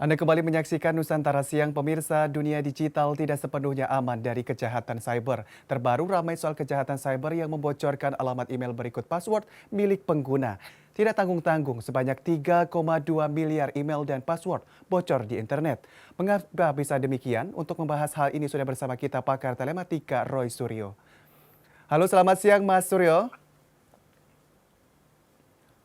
Anda kembali menyaksikan Nusantara Siang. Pemirsa, dunia digital tidak sepenuhnya aman dari kejahatan cyber. Terbaru ramai soal kejahatan cyber yang membocorkan alamat email berikut password milik pengguna. Tidak tanggung-tanggung, sebanyak 3,2 miliar email dan password bocor di internet. Mengapa bisa demikian? Untuk membahas hal ini sudah bersama kita pakar telematika Roy Suryo. Halo, selamat siang Mas Suryo.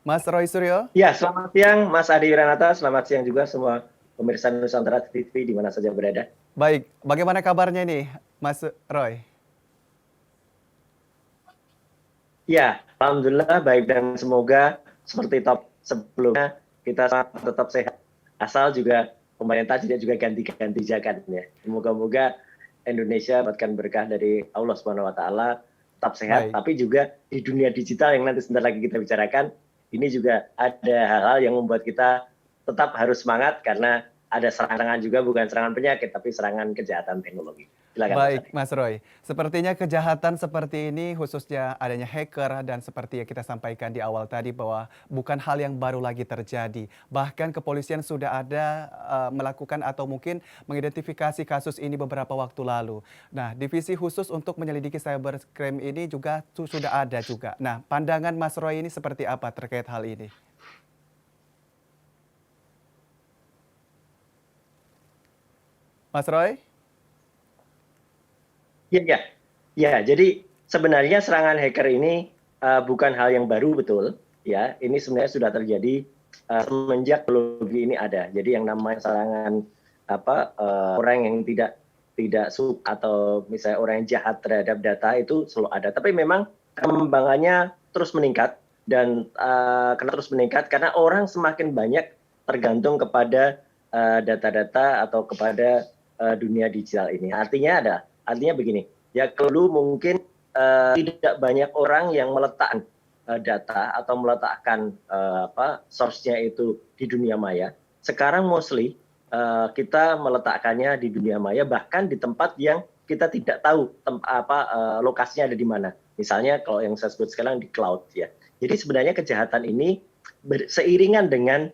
Mas Roy Suryo. Ya, selamat siang Mas Adi Wiranata, selamat siang juga semua pemirsa Nusantara TV di mana saja berada. Baik, bagaimana kabarnya nih Mas Roy? Ya, alhamdulillah baik dan semoga seperti top sebelumnya kita tetap sehat. Asal juga pemerintah tidak juga ganti-ganti zakat ya. Moga-moga Indonesia dapatkan berkah dari Allah Subhanahu wa taala, tetap sehat, Baik. tapi juga di dunia digital yang nanti sebentar lagi kita bicarakan, ini juga ada hal-hal yang membuat kita tetap harus semangat karena ada serangan juga, bukan serangan penyakit tapi serangan kejahatan teknologi. Silakan Mas Baik, Adi. Mas Roy. Sepertinya kejahatan seperti ini khususnya adanya hacker dan seperti yang kita sampaikan di awal tadi bahwa bukan hal yang baru lagi terjadi. Bahkan kepolisian sudah ada melakukan atau mungkin mengidentifikasi kasus ini beberapa waktu lalu. Nah, divisi khusus untuk menyelidiki cybercrime ini juga sudah ada juga. Nah, pandangan Mas Roy ini seperti apa terkait hal ini? Mas Roy? Iya, ya. Ya, jadi sebenarnya serangan hacker ini bukan hal yang baru betul, ya. Ini sebenarnya sudah terjadi semenjak teknologi ini ada. Jadi yang namanya serangan orang yang tidak suka atau misalnya orang yang jahat terhadap data itu selalu ada. Tapi memang perkembangannya terus meningkat dan kenapa terus meningkat karena orang semakin banyak tergantung kepada data-data atau kepada dunia digital ini. Artinya begini, ya dulu mungkin tidak banyak orang yang meletakkan data atau meletakkan source-nya itu di dunia maya. Sekarang mostly kita meletakkannya di dunia maya, bahkan di tempat yang kita tidak tahu lokasinya ada di mana. Misalnya kalau yang saya sebut sekarang di cloud ya. Jadi sebenarnya kejahatan ini seiringan dengan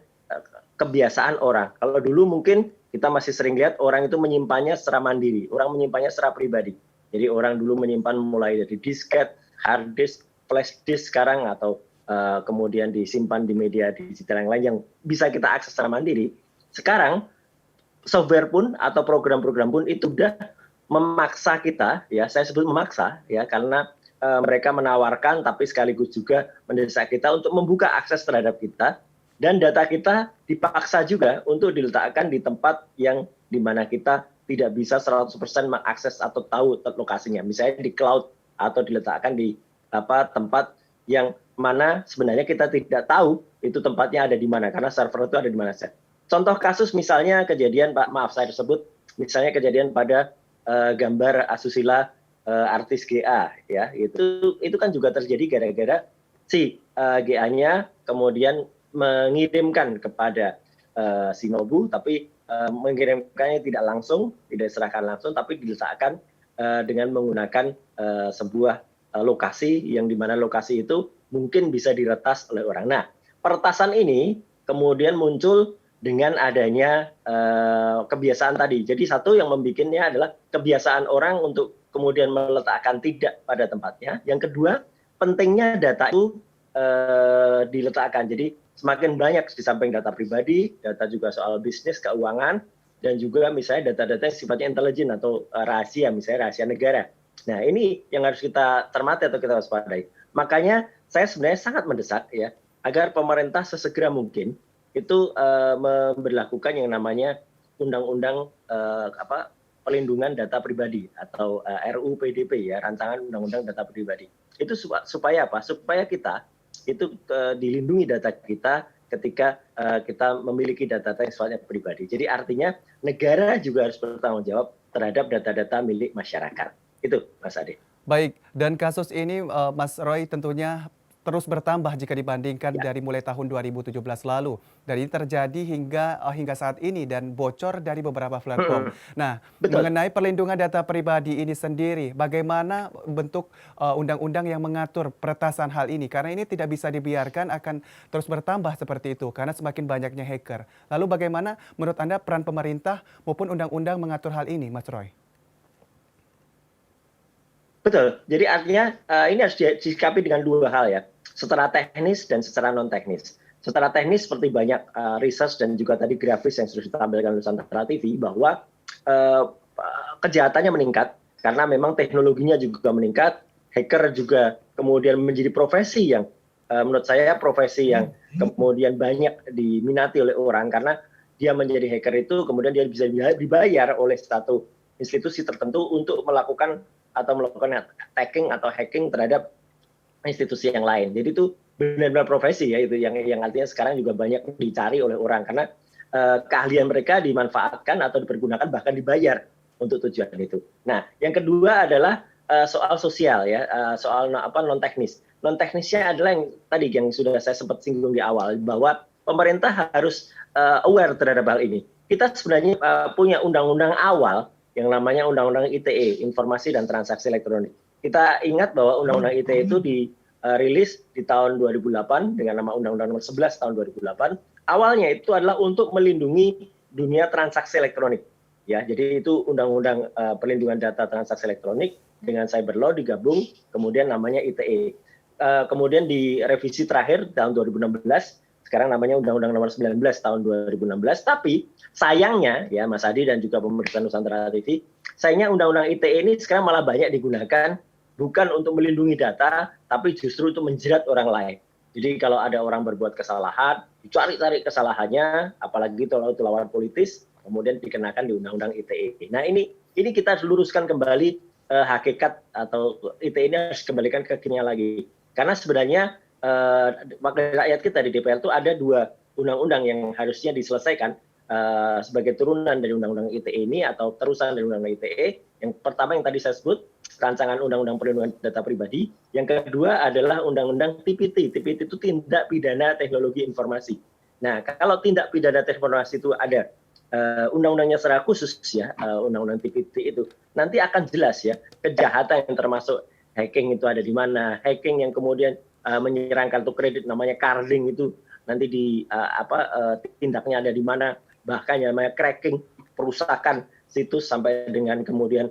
kebiasaan orang. Kalau dulu mungkin kita masih sering lihat orang itu menyimpannya secara mandiri, orang menyimpannya secara pribadi. Jadi orang dulu menyimpan mulai dari disket, hard disk, flash disk sekarang atau kemudian disimpan di media digital yang lain yang bisa kita akses secara mandiri. Sekarang software pun atau program-program pun itu sudah memaksa kita, ya saya sebut memaksa, ya karena mereka menawarkan tapi sekaligus juga mendesak kita untuk membuka akses terhadap kita. Dan data kita dipaksa juga untuk diletakkan di tempat yang dimana kita tidak bisa 100% mengakses atau tahu lokasinya. Misalnya di cloud atau diletakkan di tempat yang mana sebenarnya kita tidak tahu itu tempatnya ada di mana karena server itu ada di mana saja. Contoh kasus misalnya kejadian saya sebut misalnya kejadian pada gambar asusila artis GA ya itu kan juga terjadi gara-gara si GA-nya kemudian mengirimkan kepada Shinobu, tapi mengirimkannya tidak langsung, tidak diserahkan langsung, tapi diletakkan dengan menggunakan sebuah lokasi yang dimana lokasi itu mungkin bisa diretas oleh orang. Nah, peretasan ini kemudian muncul dengan adanya kebiasaan tadi. Jadi satu yang membuatnya adalah kebiasaan orang untuk kemudian meletakkan tidak pada tempatnya. Yang kedua, pentingnya data itu diletakkan. Jadi semakin banyak di samping data pribadi, data juga soal bisnis, keuangan, dan juga misalnya data-data yang sifatnya intelijen atau rahasia, misalnya rahasia negara. Nah ini yang harus kita cermati atau kita waspadai. Makanya saya sebenarnya sangat mendesak ya agar pemerintah sesegera mungkin itu memberlakukan yang namanya undang-undang pelindungan data pribadi atau RUU PDP ya, rancangan undang-undang data pribadi. Itu supaya apa? Supaya kita itu dilindungi data kita ketika kita memiliki data-data yang sifatnya pribadi. Jadi artinya negara juga harus bertanggung jawab terhadap data-data milik masyarakat. Itu Mas Ade. Baik, dan kasus ini Mas Roy tentunya terus bertambah jika dibandingkan Ya, dari mulai tahun 2017 lalu. Dan ini terjadi hingga saat ini dan bocor dari beberapa platform. Nah, betul. mengenai perlindungan data pribadi ini sendiri, bagaimana bentuk undang-undang yang mengatur peretasan hal ini? Karena ini tidak bisa dibiarkan akan terus bertambah seperti itu karena semakin banyaknya hacker. Lalu bagaimana menurut Anda peran pemerintah maupun undang-undang mengatur hal ini, Mas Roy? Betul. Jadi artinya ini harus disikapi dengan dua hal ya, secara teknis dan secara non teknis. Secara teknis seperti banyak research dan juga tadi grafis yang sudah ditampilkan Nusantara TV bahwa eh, kejahatannya meningkat karena memang teknologinya juga meningkat, hacker juga kemudian menjadi profesi yang menurut saya profesi yang kemudian banyak diminati oleh orang karena dia menjadi hacker itu kemudian dia bisa dibayar oleh satu institusi tertentu untuk melakukan atau melakukan attacking atau hacking terhadap institusi yang lain. Jadi itu benar-benar profesi ya itu yang artinya sekarang juga banyak dicari oleh orang karena keahlian mereka dimanfaatkan atau dipergunakan bahkan dibayar untuk tujuan itu. Nah, yang kedua adalah soal sosial ya, soal non teknis. Non teknisnya adalah yang tadi yang sudah saya sempat singgung di awal bahwa pemerintah harus aware terhadap hal ini. Kita sebenarnya punya undang-undang awal yang namanya Undang-Undang ITE, Informasi dan Transaksi Elektronik. Kita ingat bahwa Undang-Undang ITE itu dirilis di tahun 2008 dengan nama Undang-Undang Nomor 11 tahun 2008. Awalnya itu adalah untuk melindungi dunia transaksi elektronik. Ya, jadi itu Undang-Undang Perlindungan Data Transaksi Elektronik dengan Cyber Law digabung, kemudian namanya ITE. Kemudian di revisi terakhir tahun 2016 sekarang namanya Undang-Undang Nomor 19 tahun 2016. Tapi sayangnya ya Mas Adi dan juga pemirsa Nusantara TV, sayangnya Undang-Undang ITE ini sekarang malah banyak digunakan bukan untuk melindungi data, tapi justru untuk menjerat orang lain. Jadi kalau ada orang berbuat kesalahan, dicari-cari kesalahannya, apalagi kalau itu lawan politis, kemudian dikenakan di Undang-Undang ITE. Nah ini kita harus luruskan kembali hakikat atau ITE ini harus kembalikan ke kekinian lagi. Karena sebenarnya wakil rakyat kita di DPR itu ada dua undang-undang yang harusnya diselesaikan sebagai turunan dari undang-undang ITE ini atau terusan dari undang-undang ITE. Yang pertama yang tadi saya sebut rancangan undang-undang perlindungan data pribadi. Yang kedua adalah undang-undang TPT. TPT itu tindak pidana teknologi informasi. Nah, kalau tindak pidana teknologi informasi itu ada undang-undangnya secara khusus ya, undang-undang TPT itu nanti akan jelas ya kejahatan yang termasuk hacking itu ada di mana, hacking yang kemudian menyerang kartu kredit namanya carding itu nanti tindaknya ada di mana, bahkan yang namanya cracking, perusakan situs sampai dengan kemudian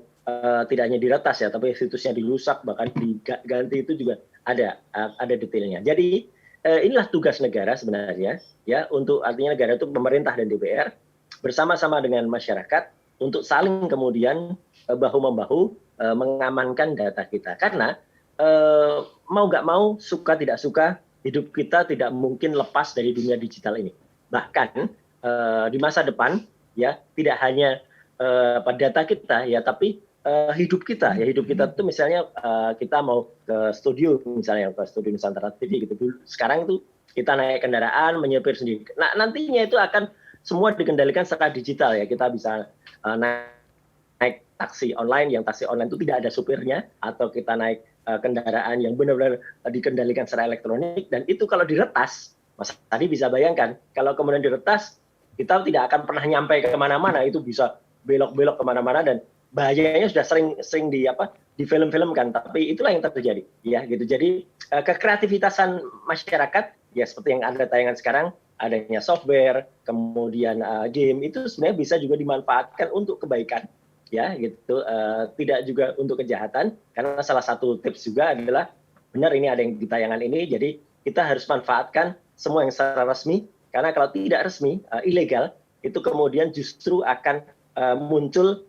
tidak hanya diretas ya, tapi situsnya dirusak bahkan diganti itu juga ada detailnya. Jadi inilah tugas negara sebenarnya ya, untuk artinya negara itu pemerintah dan DPR bersama-sama dengan masyarakat untuk saling kemudian bahu membahu mengamankan data kita. Karena mau nggak mau, suka tidak suka, hidup kita tidak mungkin lepas dari dunia digital ini. Bahkan di masa depan ya tidak hanya data kita ya, tapi hidup kita ya, hidup kita itu misalnya kita mau ke studio misalnya ke studio Nusantara TV gitu. Sekarang itu kita naik kendaraan menyetir sendiri. Nah nantinya itu akan semua dikendalikan secara digital ya. Kita bisa naik taksi online, yang taksi online itu tidak ada supirnya, atau kita naik kendaraan yang benar-benar dikendalikan secara elektronik, dan itu kalau diretas, Mas tadi bisa bayangkan, kalau kemudian diretas, kita tidak akan pernah nyampe ke mana-mana, itu bisa belok-belok kemana-mana, dan bahayanya sudah sering di film-filmkan, tapi itulah yang terjadi, ya gitu. Jadi kekreativitasan masyarakat, ya seperti yang ada tayangan sekarang, adanya software, kemudian game, itu sebenarnya bisa juga dimanfaatkan untuk kebaikan. Ya gitu, tidak juga untuk kejahatan, karena salah satu tips juga adalah benar ini ada yang di tayangan ini, jadi kita harus manfaatkan semua yang secara resmi, karena kalau tidak resmi, ilegal, itu kemudian justru akan muncul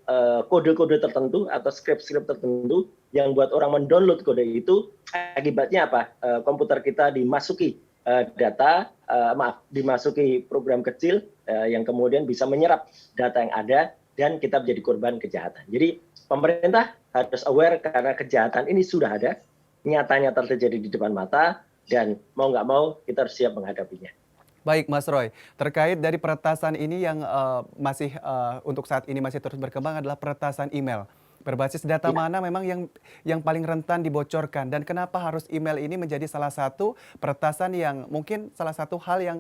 kode-kode tertentu atau skrip-skrip tertentu yang buat orang mendownload kode itu, akibatnya apa? Komputer kita dimasuki dimasuki program kecil yang kemudian bisa menyerap data yang ada, dan kita menjadi korban kejahatan. Jadi pemerintah harus aware karena kejahatan ini sudah ada, nyata-nyata terjadi di depan mata, dan mau nggak mau kita harus siap menghadapinya. Baik, Mas Roy. Terkait dari peretasan ini yang masih untuk saat ini masih terus berkembang adalah peretasan email. Berbasis data Ya, mana memang yang paling rentan dibocorkan dan kenapa harus email ini menjadi salah satu peretasan yang mungkin salah satu hal yang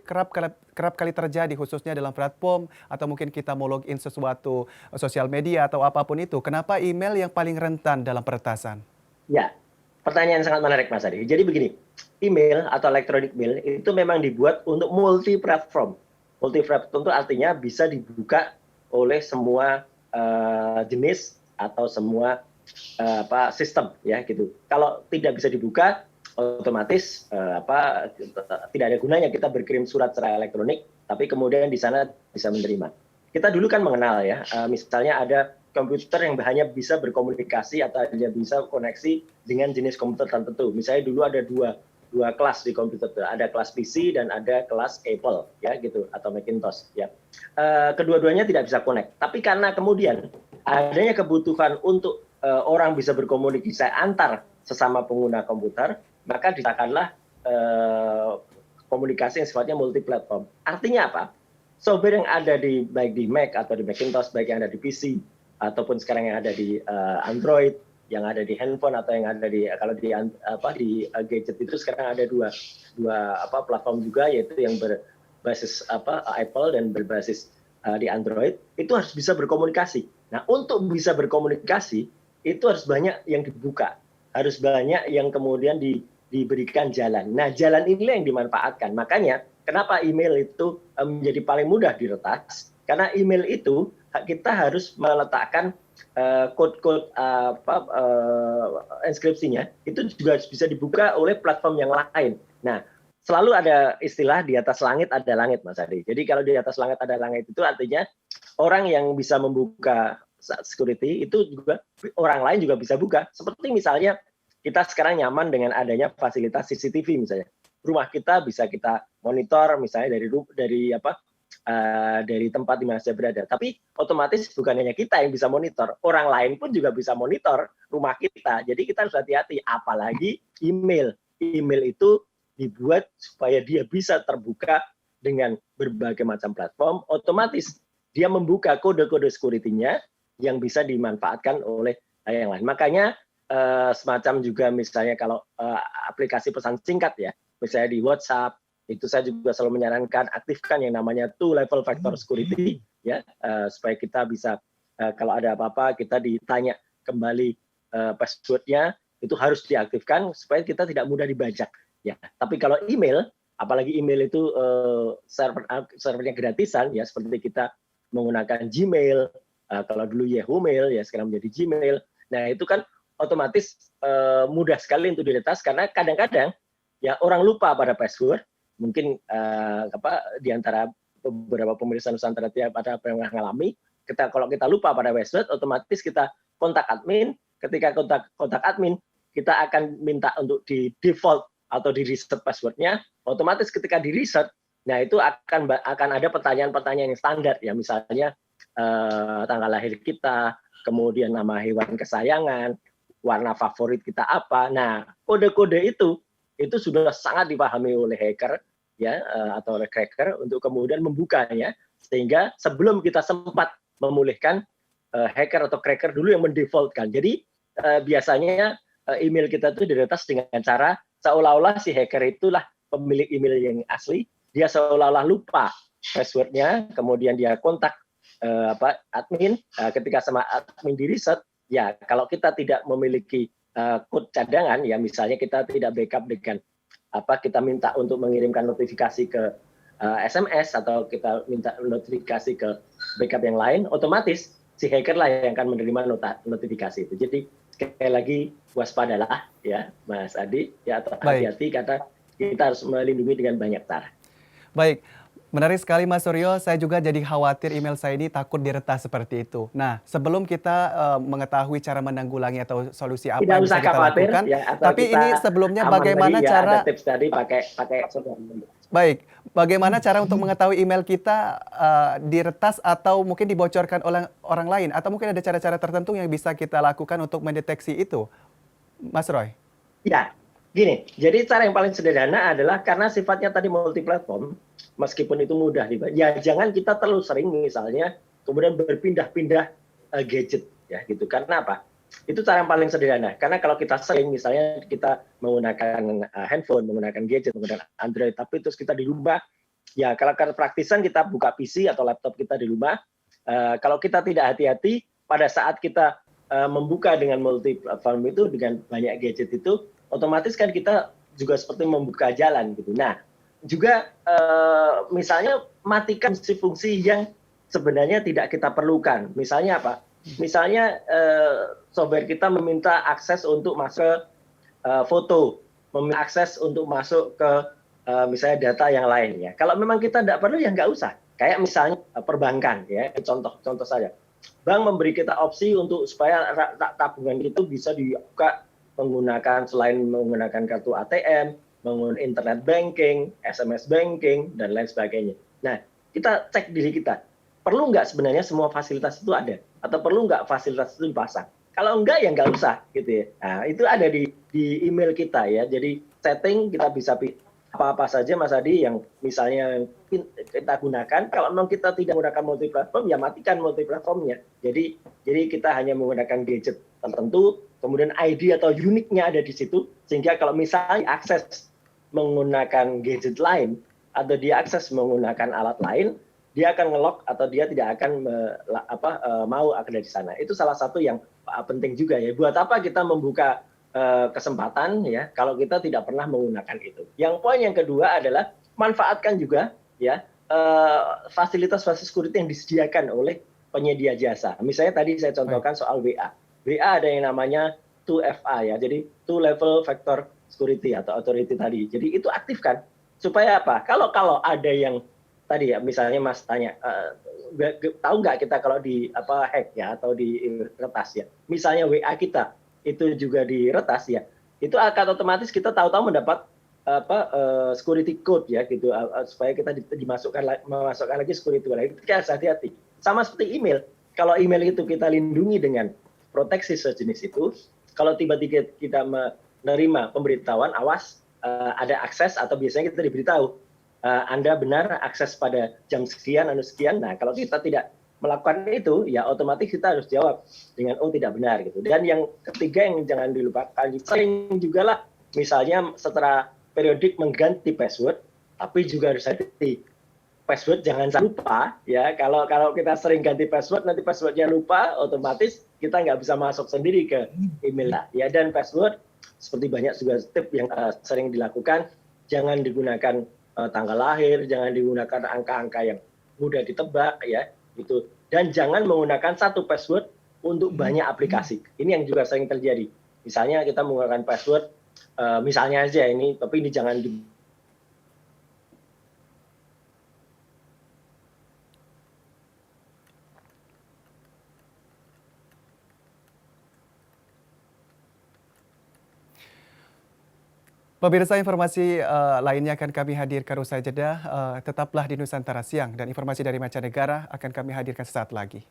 kerap kali terjadi khususnya dalam platform atau mungkin kita mau login sesuatu sosial media atau apapun itu. Kenapa email yang paling rentan dalam peretasan? ya. Pertanyaan sangat menarik Mas Adi. Jadi begini, email atau electronic mail itu memang dibuat untuk multi platform. Multi platform itu artinya bisa dibuka oleh semua jenis atau semua sistem ya gitu. Kalau tidak bisa dibuka, otomatis tidak ada gunanya kita berkirim surat secara elektronik, tapi kemudian di sana bisa menerima. Kita dulu kan mengenal ya, misalnya ada komputer yang hanya bisa berkomunikasi atau hanya bisa koneksi dengan jenis komputer tertentu. Misalnya dulu ada dua kelas di komputer, ada kelas PC dan ada kelas Apple ya gitu atau Macintosh ya. Kedua-duanya tidak bisa connect. Tapi karena kemudian adanya kebutuhan untuk orang bisa berkomunikasi antar sesama pengguna komputer, maka diciptakanlah komunikasi yang sifatnya multi platform. Artinya apa? Software yang ada baik di Mac atau di Macintosh, baik yang ada di PC ataupun sekarang yang ada di Android, yang ada di handphone atau yang ada di kalau di gadget itu sekarang ada dua platform juga, yaitu yang berbasis Apple dan berbasis di Android, itu harus bisa berkomunikasi. Nah, untuk bisa berkomunikasi itu harus banyak yang dibuka, harus banyak yang kemudian diberikan jalan. Nah, jalan inilah yang dimanfaatkan. Makanya kenapa email itu menjadi paling mudah diretas? Karena email itu kita harus meletakkan kode-kode inskripsinya itu juga bisa dibuka oleh platform yang lain. Nah, selalu ada istilah di atas langit ada langit, Mas Adi. Jadi kalau di atas langit ada langit itu artinya orang yang bisa membuka security itu juga orang lain juga bisa buka. Seperti misalnya kita sekarang nyaman dengan adanya fasilitas CCTV misalnya. Rumah kita bisa kita monitor misalnya dari tempat di mana saya berada. Tapi otomatis bukan hanya kita yang bisa monitor, orang lain pun juga bisa monitor rumah kita. Jadi kita harus hati-hati, apalagi email. Email itu dibuat supaya dia bisa terbuka dengan berbagai macam platform, otomatis dia membuka kode-kode security-nya yang bisa dimanfaatkan oleh yang lain. Makanya semacam juga misalnya kalau aplikasi pesan singkat ya, misalnya di WhatsApp, itu saya juga selalu menyarankan aktifkan yang namanya two level factor security ya, supaya kita bisa kalau ada apa-apa kita ditanya kembali passwordnya itu harus diaktifkan supaya kita tidak mudah dibajak ya. Tapi kalau email, apalagi email itu servernya gratisan ya, seperti kita menggunakan Gmail, kalau dulu Yahoo Mail ya sekarang menjadi Gmail. Nah, itu kan otomatis mudah sekali untuk diretas karena kadang-kadang ya orang lupa pada password. Mungkin di antara beberapa pemirsa Nusantara pada apa yang mengalami, kalau kita lupa pada password, otomatis kita kontak admin. Ketika kontak admin, kita akan minta untuk di default atau di reset passwordnya. Otomatis ketika di reset, nah itu akan ada pertanyaan-pertanyaan yang standar ya, misalnya tanggal lahir kita, kemudian nama hewan kesayangan, warna favorit kita apa. Nah, kode-kode itu sudah sangat dipahami oleh hacker ya atau oleh cracker untuk kemudian membukanya, sehingga sebelum kita sempat memulihkan, hacker atau cracker dulu yang mendefaultkan. Jadi biasanya email kita itu diretas dengan cara seolah-olah si hacker itulah pemilik email yang asli, dia seolah-olah lupa passwordnya, kemudian dia kontak admin, ketika sama admin di reset, ya kalau kita tidak memiliki code cadangan ya, misalnya kita tidak backup dengan kita minta untuk mengirimkan notifikasi ke SMS atau kita minta notifikasi ke backup yang lain, otomatis si hacker lah yang akan menerima notifikasi itu. Jadi sekali lagi waspadalah ya Mas Adi ya, atau hati-hati karena kita harus melindungi dengan banyak cara. Baik, menarik sekali Mas Suryo, saya juga jadi khawatir email saya ini takut diretas seperti itu. Nah, sebelum kita mengetahui cara menanggulangi atau solusi apa Tidak yang bisa usah kita khawatir lakukan, ya, tapi ini sebelumnya bagaimana ya, cara ada tips tadi pakai Baik, bagaimana cara untuk mengetahui email kita diretas atau mungkin dibocorkan oleh orang lain, atau mungkin ada cara-cara tertentu yang bisa kita lakukan untuk mendeteksi itu, Mas Roy? Ya, gini, jadi cara yang paling sederhana adalah karena sifatnya tadi multi platform, meskipun itu mudah ya jangan kita terlalu sering misalnya kemudian berpindah-pindah gadget ya gitu. Karena apa? Itu cara yang paling sederhana. Karena kalau kita sering misalnya kita menggunakan handphone, menggunakan gadget, menggunakan Android, tapi terus kita di rumah, ya kalau praktisan kita buka PC atau laptop kita di rumah, kalau kita tidak hati-hati pada saat kita membuka dengan multi platform itu dengan banyak gadget itu, otomatis kan kita juga seperti membuka jalan gitu. Nah, juga misalnya matikan fungsi-fungsi yang sebenarnya tidak kita perlukan. Misalnya apa? Misalnya software kita meminta akses untuk masuk ke foto, meminta akses untuk masuk ke misalnya data yang lain ya. Kalau memang kita tidak perlu ya nggak usah. Kayak misalnya perbankan ya, contoh saja. Bank memberi kita opsi untuk supaya tabungan itu bisa dibuka menggunakan selain menggunakan kartu ATM, menggunakan internet banking, SMS banking dan lain sebagainya. Nah, kita cek diri kita. Perlu nggak sebenarnya semua fasilitas itu ada? Atau perlu nggak fasilitas itu dipasang? Kalau enggak ya nggak usah gitu ya. Nah, itu ada di email kita ya. Jadi setting kita bisa apa-apa saja Mas Adi yang misalnya kita gunakan. Kalau memang kita tidak menggunakan multi platform ya matikan multi platformnya. Jadi kita hanya menggunakan gadget tertentu, kemudian ID atau uniknya ada di situ, sehingga kalau misalnya akses menggunakan gadget lain atau dia akses menggunakan alat lain, dia akan nge-lock atau dia tidak akan mau ada di sana. Itu salah satu yang penting juga ya. Buat apa kita membuka kesempatan ya kalau kita tidak pernah menggunakan itu. Yang poin yang kedua adalah manfaatkan juga ya fasilitas security yang disediakan oleh penyedia jasa. Misalnya tadi saya contohkan soal WA. WA ada yang namanya 2FA ya. Jadi two level factor security atau authority tadi. Jadi itu aktifkan supaya apa? Kalau ada yang tadi ya misalnya Mas tanya tahu nggak kita kalau di hack ya atau di retas ya. Misalnya WA kita itu juga diretas ya, itu akan otomatis kita tahu-tahu mendapat security code ya gitu supaya kita memasukkan lagi security code. Itu kita harus hati-hati. Sama seperti email. Kalau email itu kita lindungi dengan proteksi sejenis itu, kalau tiba-tiba kita menerima pemberitahuan awas ada akses atau biasanya kita diberitahu Anda benar akses pada jam sekian sekian. Nah, kalau kita tidak melakukan itu, ya otomatis kita harus jawab dengan tidak benar gitu. Dan yang ketiga yang jangan dilupakan, sering juga lah, misalnya setelah periodik mengganti password, tapi juga harus hati-hati. Password jangan lupa ya. Kalau kita sering ganti password, nanti passwordnya lupa, otomatis kita nggak bisa masuk sendiri ke email lah. Ya dan password seperti banyak juga tip yang sering dilakukan, jangan digunakan tanggal lahir, jangan digunakan angka-angka yang mudah ditebak ya. Gitu. Dan jangan menggunakan satu password untuk banyak aplikasi. Ini yang juga sering terjadi. Misalnya kita menggunakan password, misalnya aja ini, tapi ini jangan Pemirsa, informasi lainnya akan kami hadirkan usai jeda. Tetaplah di Nusantara Siang dan informasi dari mancanegara akan kami hadirkan sesaat lagi.